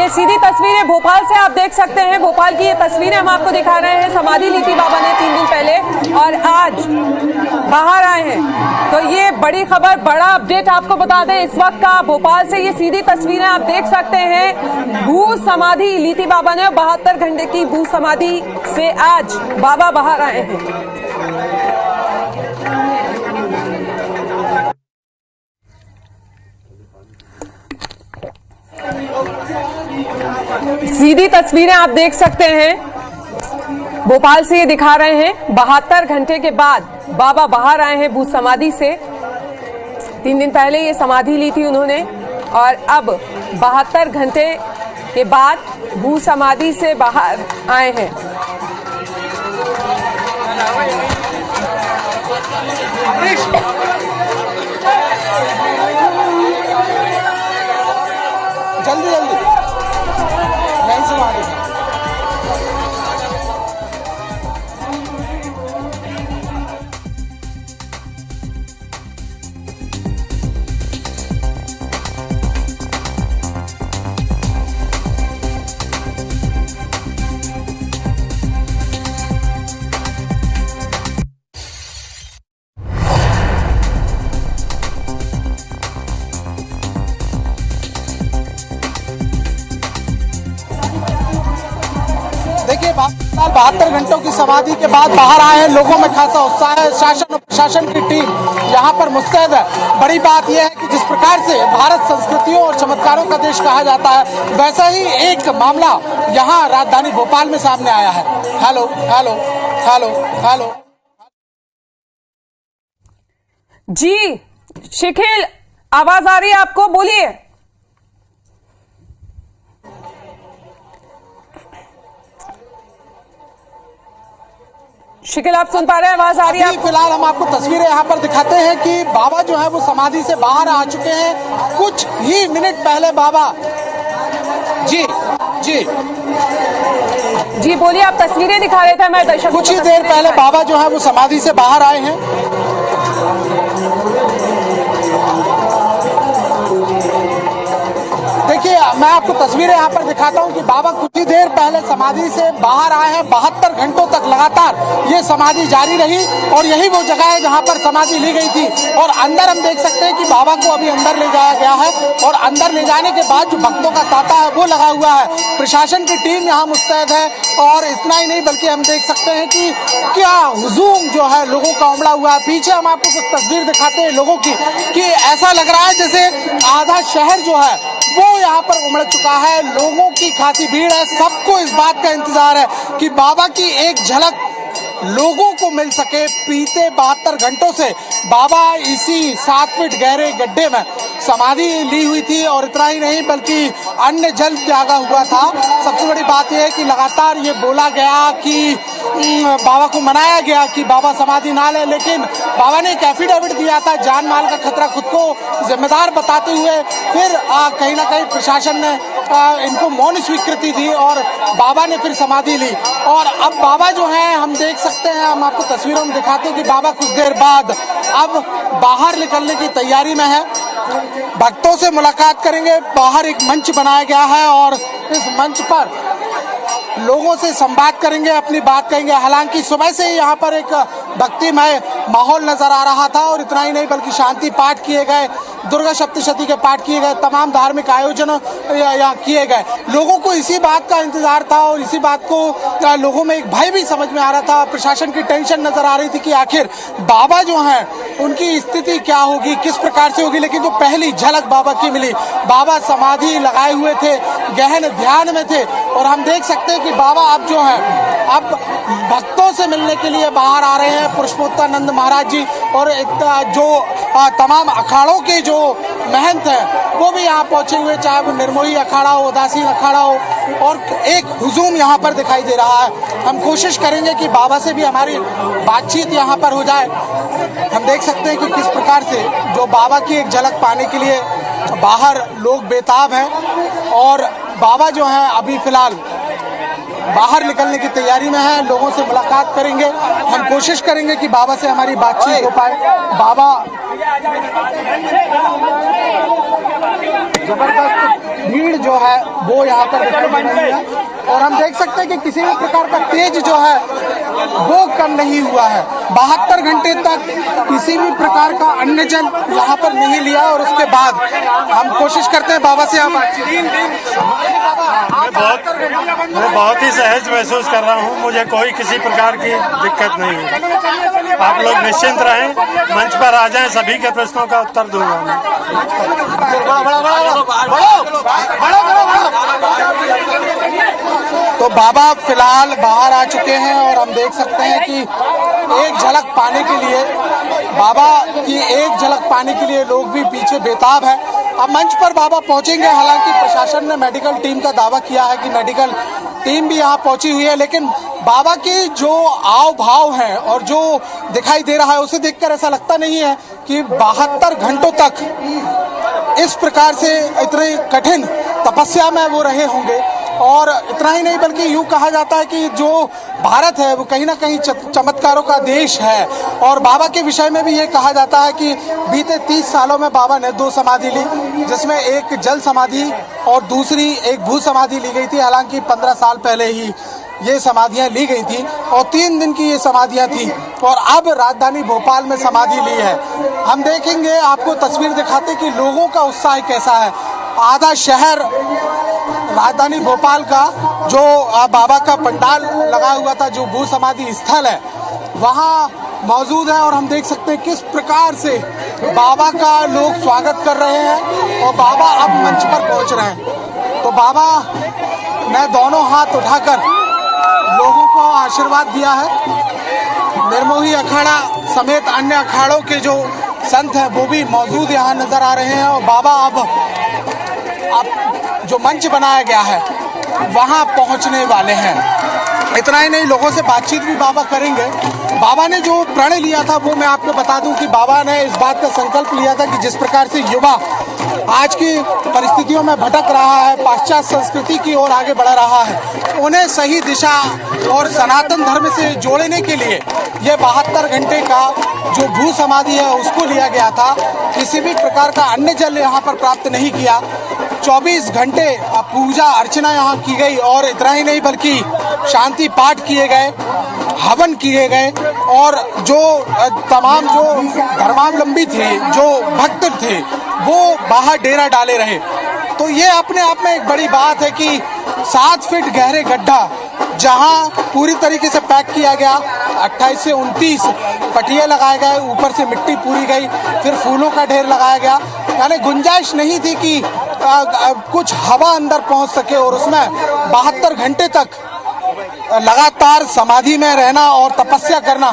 ये सीधी तस्वीरें भोपाल से आप देख सकते हैं। भोपाल की ये तस्वीरें हम आपको दिखा रहे हैं। समाधि ली थी बाबा ने 3 दिन पहले और आज बाहर आए हैं। तो ये बड़ी खबर, बड़ा अपडेट आपको बता दें इस वक्त का भोपाल से। ये सीधी तस्वीरें आप देख सकते हैं। भू समाधि ली थी बाबा ने, 72 घंटे की भू समाधि से आज बाबा बाहर आए हैं। सीधी तस्वीरें आप देख सकते हैं। भोपाल से ये दिखा रहे हैं। 72 घंटे के बाद बाबा बाहर आए हैं भू समाधि से। 3 दिन पहले ये समाधि ली थी उन्होंने और अब 72 घंटे के बाद भू समाधि से बाहर आए हैं। जल्दी जल्दी लाइन से आगे। देखिए 72 घंटों की समाधि के बाद बाहर आए हैं। लोगों में खासा उत्साह है। शासन और प्रशासन की टीम यहाँ पर मुस्तैद है। बड़ी बात यह है कि जिस प्रकार से भारत संस्कृतियों और चमत्कारों का देश कहा जाता है, वैसा ही एक मामला यहाँ राजधानी भोपाल में सामने आया है। हेलो हेलो हेलो हेलो जी शिखिल, आवाज आ रही है आपको? बोलिए। शिखिल, आप सुन पा रहे हैं? आवाज आ रही है? फिलहाल हम आपको तस्वीरें यहाँ पर दिखाते हैं कि बाबा जो है वो समाधि से बाहर आ चुके हैं। कुछ ही मिनट पहले बाबा जी जी जी बोलिए, आप तस्वीरें दिखा रहे थे। मैं दर्शकों कुछ ही देर पहले बाबा जो है वो समाधि से बाहर आए हैं। देखिए मैं आपको तस्वीरें यहाँ पर दिखाता हूँ कि बाबा कुछ ही देर पहले समाधि से बाहर आए हैं। 72 घंटों तक लगातार ये समाधि जारी रही और यही वो जगह है जहाँ पर समाधि ली गई थी। और अंदर हम देख सकते हैं कि बाबा को अभी अंदर ले जाया गया है और अंदर ले जाने के बाद जो भक्तों का तांता है वो लगा हुआ है। प्रशासन की टीम यहाँ मुस्तैद है और इतना ही नहीं बल्कि हम देख सकते हैं कि क्या हुजूम जो है लोगों का उमड़ा हुआ है। पीछे हम आपको कुछ तस्वीर दिखाते हैं लोगों की कि ऐसा लग रहा है जैसे आधा शहर जो है वो यहाँ पर उमड़ चुका है। लोगों की खासी भीड़ है। सबको इस बात का इंतजार है कि बाबा की एक झलक लोगों को मिल सके। बीते 72 घंटों से बाबा इसी 7 फीट गहरे गड्ढे में समाधि ली हुई थी और इतना ही नहीं बल्कि अन्य जल त्यागा हुआ था। सबसे बड़ी बात यह है कि लगातार ये बोला गया कि बाबा को मनाया गया कि बाबा समाधि ना ले, लेकिन बाबा ने एक एफिडेविट दिया था जान माल का खतरा खुद को जिम्मेदार बताते हुए। फिर कहीं ना कहीं प्रशासन ने इनको मौन स्वीकृति दी और बाबा ने फिर समाधि ली। और अब बाबा जो है हम देख सकते हैं, हम आपको तस्वीरों में दिखाते हैं कि बाबा कुछ देर बाद अब बाहर निकलने की तैयारी में है। भक्तों से मुलाकात करेंगे। बाहर एक मंच बनाया गया है और इस मंच पर लोगों से संवाद करेंगे, अपनी बात कहेंगे। हालांकि सुबह से ही यहाँ पर एक भक्तिमय माहौल नजर आ रहा था और इतना ही नहीं बल्कि शांति पाठ किए गए, दुर्गा सप्तशती के पाठ किए गए, तमाम धार्मिक आयोजन यहाँ किए गए। लोगों को इसी बात का इंतजार था और इसी बात को लोगों में एक भय भी समझ में आ रहा था। प्रशासन की टेंशन नजर आ रही थी कि आखिर बाबा जो हैं उनकी स्थिति क्या होगी, किस प्रकार से होगी। लेकिन जो पहली झलक बाबा की मिली, बाबा समाधि लगाए हुए थे, गहन ध्यान में थे और हम देख सकते हैं कि बाबा अब जो है अब भक्तों से मिलने के लिए बाहर आ रहे हैं। पुरुषोत्तमानंद महाराज जी और जो तमाम अखाड़ों के जो महंत हैं वो भी यहाँ पहुंचे हुए, चाहे वो निर्मोही अखाड़ा हो, उदासीन अखाड़ा हो, और एक हुजूम यहाँ पर दिखाई दे रहा है। हम कोशिश करेंगे कि बाबा से भी हमारी बातचीत यहाँ पर हो जाए। हम देख सकते हैं कि किस प्रकार से जो बाबा की एक झलक पाने के लिए बाहर लोग बेताब हैं और बाबा जो हैं अभी फिलहाल बाहर निकलने की तैयारी में है। लोगों से मुलाकात करेंगे। हम कोशिश करेंगे कि बाबा से हमारी बातचीत हो पाए। बाबा जबरदस्त भीड़ जो है वो यहाँ पर दिखाई दे रही है और हम देख सकते हैं कि किसी भी प्रकार का तेज जो है वो कम नहीं हुआ है। 72 घंटे तक किसी भी प्रकार का अन्न जल यहाँ पर नहीं लिया और उसके बाद हम कोशिश करते हैं बाबा से हम मैं बहुत ही सहज महसूस कर रहा हूँ। मुझे कोई किसी प्रकार की दिक्कत नहीं है। आप लोग निश्चिंत रहें, मंच पर आ जाएं, सभी के प्रश्नों का उत्तर दूंगा मैं। तो बाबा फिलहाल बाहर आ चुके हैं और हम देख सकते हैं कि एक झलक पाने के लिए बाबा की एक झलक पाने के लिए लोग भी पीछे बेताब है। अब मंच पर बाबा पहुंचेंगे। हालांकि प्रशासन ने मेडिकल टीम का दावा किया है कि मेडिकल टीम भी यहाँ पहुंची हुई है, लेकिन बाबा की जो आव भाव है और जो दिखाई दे रहा है उसे देखकर ऐसा लगता नहीं है कि 72 घंटों तक इस प्रकार से इतने कठिन तपस्या में वो रहे होंगे। और इतना ही नहीं बल्कि यूँ कहा जाता है कि जो भारत है वो कहीं ना कहीं चमत्कारों का देश है। और बाबा के विषय में भी ये कहा जाता है कि बीते 30 सालों में बाबा ने 2 समाधि ली, जिसमें एक जल समाधि और दूसरी एक भू समाधि ली गई थी। हालांकि 15 साल पहले ही ये समाधियां ली गई थी और 3 दिन की ये समाधियां थी और अब राजधानी भोपाल में समाधि ली है। हम देखेंगे, आपको तस्वीर दिखाते कि लोगों का उत्साह कैसा है। आधा शहर राजधानी भोपाल का जो बाबा का पंडाल लगा हुआ था, जो भू समाधि स्थल है, वहाँ मौजूद है और हम देख सकते हैं किस प्रकार से बाबा का लोग स्वागत कर रहे हैं और बाबा अब मंच पर पहुंच रहे हैं। तो बाबा ने दोनों हाथ उठाकर लोगों को आशीर्वाद दिया है। निर्मोही अखाड़ा समेत अन्य अखाड़ों के जो संत हैं वो भी मौजूद यहाँ नजर आ रहे हैं और बाबा अब जो मंच बनाया गया है वहाँ पहुँचने वाले हैं। इतना ही नहीं, लोगों से बातचीत भी बाबा करेंगे। बाबा ने जो प्रण लिया था वो मैं आपको बता दूं कि बाबा ने इस बात का संकल्प लिया था कि जिस प्रकार से युवा आज की परिस्थितियों में भटक रहा है, पाश्चात्य संस्कृति की ओर आगे बढ़ रहा है, उन्हें सही दिशा और सनातन धर्म से जोड़ने के लिए ये 72 घंटे का जो भू समाधि है उसको लिया गया था। किसी भी प्रकार का अन्न जल यहाँ पर प्राप्त नहीं किया। 24 घंटे पूजा अर्चना यहाँ की गई और इतना ही नहीं बल्कि शांति पाठ किए गए, हवन किए गए और जो तमाम जो धर्मावलंबी थे, जो भक्त थे, वो बाहर डेरा डाले रहे। तो ये अपने आप में एक बड़ी बात है कि 7 फीट गहरे गड्ढा जहां पूरी तरीके से पैक किया गया, 28 से 29 पटिए लगाए गए, ऊपर से मिट्टी पूरी गई, फिर फूलों का ढेर लगाया गया। यानी गुंजाइश नहीं थी कि कुछ हवा अंदर पहुंच सके और उसमें 72 घंटे तक लगातार समाधि में रहना और तपस्या करना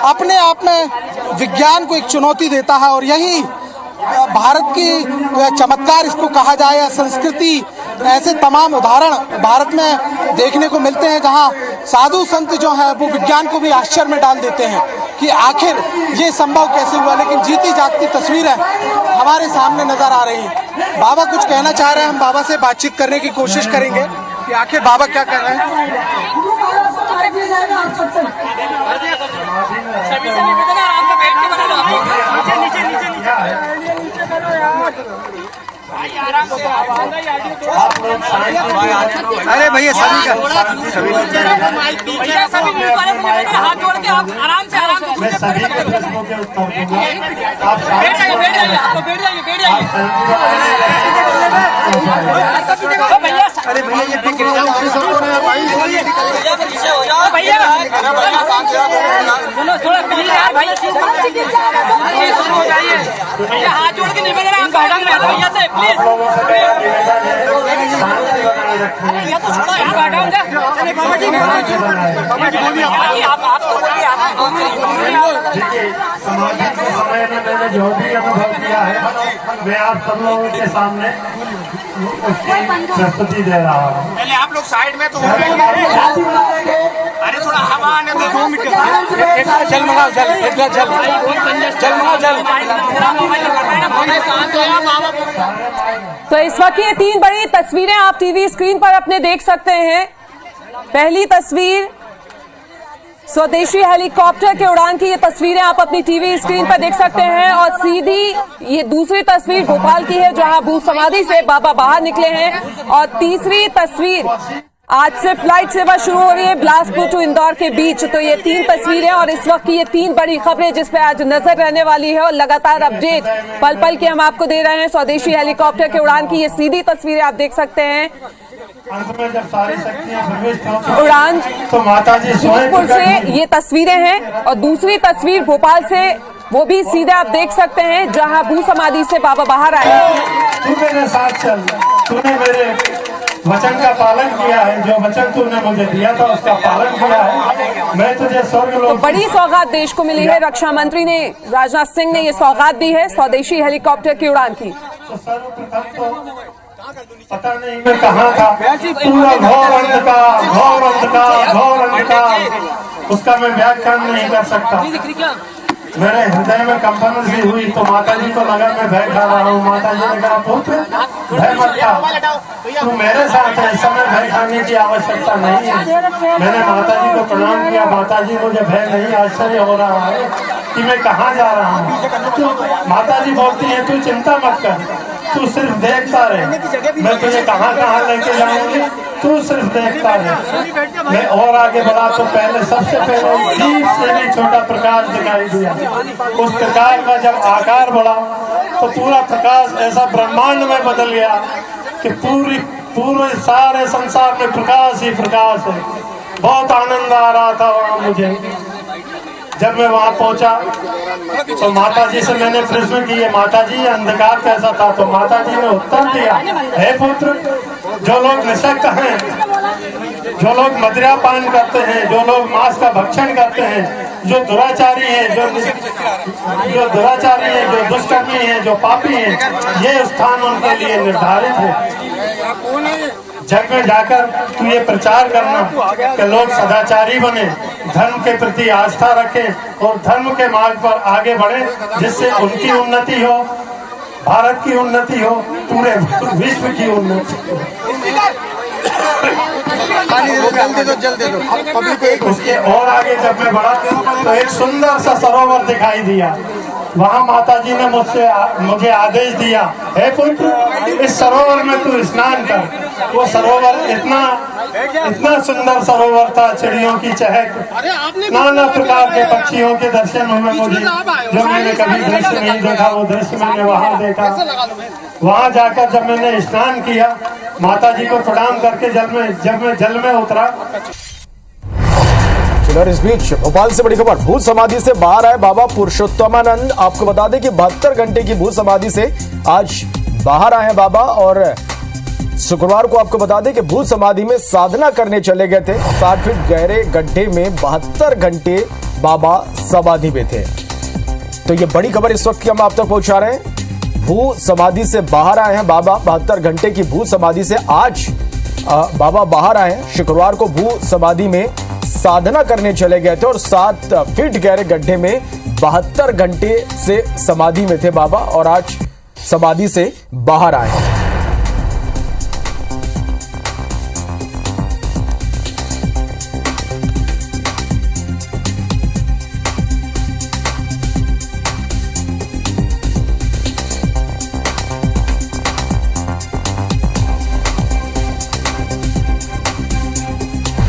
अपने आप में विज्ञान को एक चुनौती देता है। और यही भारत की चमत्कार इसको कहा जाए या संस्कृति, ऐसे तमाम उदाहरण भारत में देखने को मिलते हैं जहां साधु संत जो हैं वो विज्ञान को भी आश्चर्य में डाल देते हैं कि आखिर ये संभव कैसे हुआ। लेकिन जीती जागती तस्वीरें हमारे सामने नजर आ रही हैं। बाबा कुछ कहना चाह रहे हैं, हम बाबा से बातचीत करने की कोशिश करेंगे कि आखिर बाबा क्या कर रहे हैं। सभी से निवेदन है, आराम से बैठ के बना लो, नीचे नीचे आराम से। अरे भैया सभी का भैया सभी न्यूज़ वाले से निवेदन है, हाथ जोड़ के आप आराम से मैं सभी के प्रश्नों के उत्तर दूंगा। आप बैठ जाइए, बैठ जाइए, आप बैठ जाइए, बैठ जाइए। भैया अरे भैया ये भैया सुनो थोड़ा प्लीज यार भाई, शुरू हो जाइए। भैया हाथ जोड़ के निवेदन है, आप बैठक में भैया से प्लीज। भैया तो छोड़ो यार, बैठाओ जा। अरे बाबा जी आप तो बोलिए, आप समाधि के समय में मैंने जो भी अनुभव किया है मैं आप सब लोगों के सामने उसकी प्रस्तुति दे रहा हूँ। पहले आप लोग साइड में तो हो गए। अरे थोड़ा हवा आने दो, 2 मिनट जल मंगाओ, जल एक गिलास जल मंगाओ, जल। तो इस वक्त ये 3 बड़ी तस्वीरें आप टीवी स्क्रीन पर अपने देख सकते हैं। पहली तस्वीर स्वदेशी हेलीकॉप्टर के उड़ान की ये तस्वीरें आप अपनी टीवी स्क्रीन पर देख सकते हैं। और सीधी ये दूसरी तस्वीर भोपाल की है, जहां भू समाधि से बाबा बाहर निकले हैं। और तीसरी तस्वीर, आज से फ्लाइट सेवा शुरू हो रही है बिलासपुर टू इंदौर के बीच। तो ये 3 तस्वीरें और इस वक्त की ये 3 बड़ी खबरें जिस पे आज नजर रहने वाली है और लगातार अपडेट पल पल के हम आपको दे रहे हैं। स्वदेशी हेलीकॉप्टर के उड़ान की ये सीधी तस्वीरें आप देख सकते हैं। अंत में जब सारी शक्तियां प्रविष्ट हो उड़ान तो माता जी जोधपुर से ये तस्वीरें हैं। और दूसरी तस्वीर भोपाल से, वो भी सीधे आप देख सकते हैं, जहां भू समाधि से बाबा बाहर आए। तू मेरे साथ चल, तूने मेरे वचन का पालन किया है, जो वचन तूने मुझे दिया था उसका पालन किया है। मैं तुझे स्वर्ग लोक बड़ी सौगात देश को मिली है। रक्षा मंत्री ने, राजनाथ सिंह ने ये सौगात दी है स्वदेशी हेलीकॉप्टर की उड़ान की। तो सर्वप्रथम तो पता नहीं मैं कहाँ था, पूरा घोर अंधकार, उसका मैं व्याख्यान नहीं कर सकता। मेरे हृदय में कंपन सी हुई तो माता जी को लगा मैं भय खा रहा हूँ। माता जी ने कहा पुत्र भय मत खा, तू मेरे साथ है, इस समय भय खाने की आवश्यकता नहीं है। मैंने माता जी को प्रणाम किया। माता जी मुझे भय नहीं, आश्चर्य हो रहा है कि मैं कहाँ जा रहा हूँ। माता जी बोलती है तू चिंता मत कर, तू सिर्फ देखता रहे, मैं तुझे कहाँ कहाँ लेके जाऊंगी, तू सिर्फ देखता रहे। मैं और आगे बढ़ा तो पहले सबसे पहले दीप से भी छोटा प्रकाश दिखाई दिया। उस प्रकाश का जब आकार बढ़ा तो पूरा प्रकाश ऐसा ब्रह्मांड में बदल गया कि पूरे सारे संसार में प्रकाश ही प्रकाश है। बहुत आनंद आ रहा था वहाँ मुझे। जब मैं वहां पहुंचा तो माता जी से मैंने प्रश्न किए, माता जी अंधकार कैसा था? तो माता जी ने उत्तर दिया, हे पुत्र, जो लोग निशक्त हैं, जो लोग मदिरा पान करते हैं, जो लोग मांस का भक्षण करते हैं, जो दुराचारी हैं, जो दुष्कर्मी हैं, जो पापी हैं, ये स्थान उनके लिए निर्धारित है। जग में जाकर तू ये प्रचार करना कि लोग सदाचारी बने, धर्म के प्रति आस्था रखें और धर्म के मार्ग पर आगे बढ़े, जिससे उनकी उन्नति हो, भारत की उन्नति हो, पूरे विश्व की उन्नति हो। उसके और आगे जब मैं बढ़ा तो एक सुंदर सा सरोवर दिखाई दिया। वहाँ माता जी ने मुझे आदेश दिया, हे पुत्र, इस सरोवर में तू स्नान कर। वो सरोवर इतना सुंदर सरोवर था, चिड़ियों की चहक, नाना प्रकार के पक्षियों के दर्शन हुए मुझे, जो मैंने कभी दृश्य नहीं देखा वो दृश्य मैंने वहाँ देखा। वहाँ जाकर जब मैंने स्नान किया, माता जी को प्रणाम करके जब मैं जल में उतरा। और इस बीच भोपाल से बड़ी खबर, भू समाधि से बाहर आए बाबा पुरुषोत्तमानंद। आपको बता दें कि 72 घंटे की भू समाधि से आज बाहर आए हैं बाबा। और शुक्रवार को आपको बता दें कि भू समाधि में साधना करने चले गए थे। 60 फीट गहरे गड्ढे में 72 घंटे बाबा समाधि में थे। तो ये बड़ी खबर इस वक्त की हम आप तक पहुंचा रहे हैं। भू समाधि से बाहर आए हैं बाबा। 72 घंटे की भू समाधि से आज बाबा बाहर आए हैं। शुक्रवार को भू समाधि में साधना करने चले गए थे और 7 फीट गहरे गड्ढे में 72 घंटे से समाधि में थे बाबा, और आज समाधि से बाहर आए हैं।